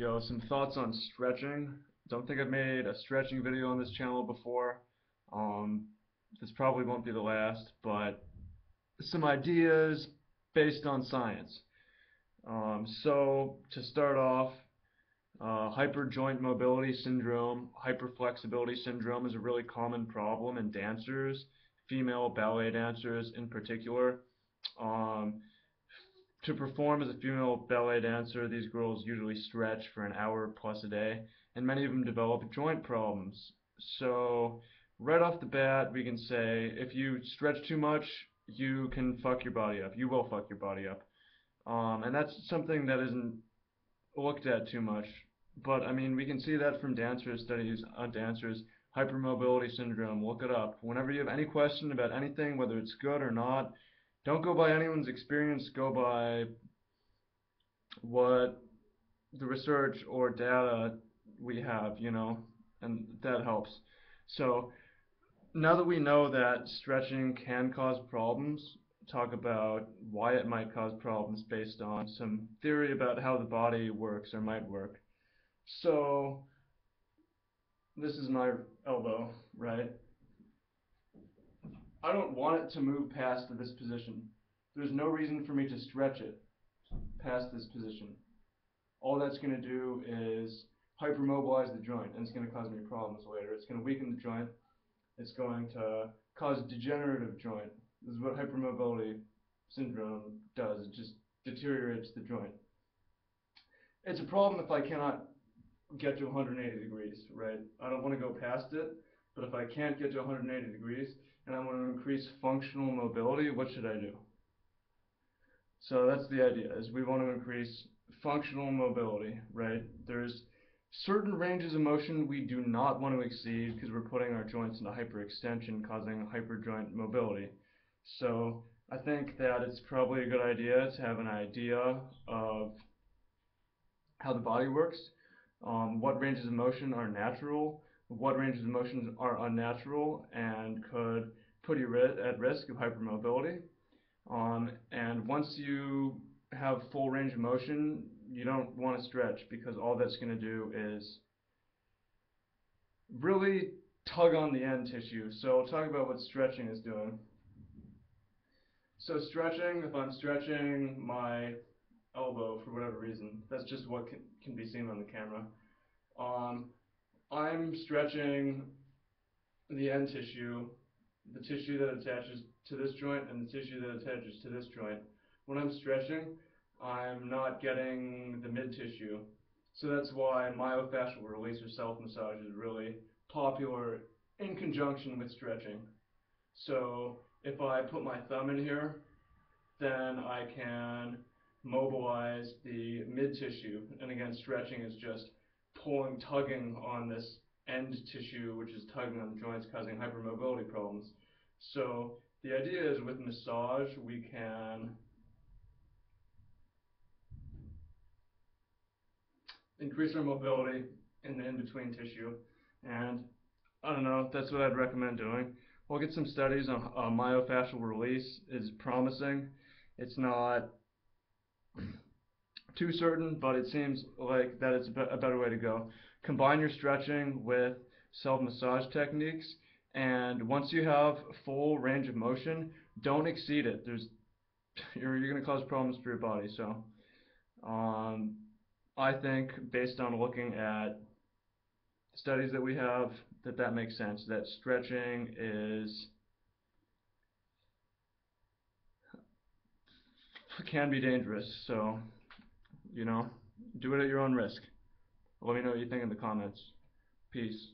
Yo, some thoughts on stretching. Don't think I've made a stretching video on this channel before. Um, this probably won't be the last, but some ideas based on science. So to start off, hyperjoint mobility syndrome, hyperflexibility syndrome is a really common problem in dancers, female ballet dancers in particular. Um, to perform as a female ballet dancer, these girls usually stretch for an hour plus a day, and many of them develop joint problems. So, right off the bat, we can say if you stretch too much, you can fuck your body up. You will fuck your body up. And that's something that isn't looked at too much. But I mean, we can see that from dancers, studies on dancers, hypermobility syndrome. Look it up. Whenever you have any question about anything, whether it's good or not, don't go by anyone's experience, go by what the research or data we have, and that helps. So now that we know that stretching can cause problems, talk about why it might cause problems based on some theory about how the body works or might work. So this is my elbow, right? I don't want it to move past this position. There's no reason for me to stretch it past this position. All that's going to do is hypermobilize the joint, and it's going to cause me problems later. It's going to weaken the joint. It's going to cause degenerative joint. This is what hypermobility syndrome does. It just deteriorates the joint. It's a problem if I cannot get to 180 degrees, right? I don't want to go past it, but if I can't get to 180 degrees and I want to increase functional mobility, what should I do? So that's the idea, is we want to increase functional mobility, right? There's certain ranges of motion we do not want to exceed because we're putting our joints into hyperextension, causing hyperjoint mobility. So I think that it's probably a good idea to have an idea of how the body works, what ranges of motion are natural, what ranges of motion are unnatural and could put you at risk of hypermobility. And once you have full range of motion, you don't want to stretch because all that's going to do is really tug on the end tissue. So I'll talk about what stretching is doing. So stretching, if I'm stretching my elbow for whatever reason, that's just what can be seen on the camera. I'm stretching the end tissue, the tissue that attaches to this joint and the tissue that attaches to this joint. When I'm stretching, I'm not getting the mid tissue. So that's why myofascial release or self-massage is really popular in conjunction with stretching. So if I put my thumb in here, then I can mobilize the mid tissue. And again, stretching is just tugging on this end tissue, which is tugging on the joints, causing hypermobility problems. So the idea is with massage, we can increase our mobility in the in-between tissue. And I don't know, that's what I'd recommend doing. We'll get some studies on myofascial release is promising. It's not too certain, but it seems like that it's a better way to go. Combine your stretching with self-massage techniques, and once you have full range of motion, don't exceed it. You're going to cause problems for your body. So I think based on looking at studies that we have, that makes sense, that stretching can be dangerous. So, do it at your own risk. Let me know what you think in the comments. Peace.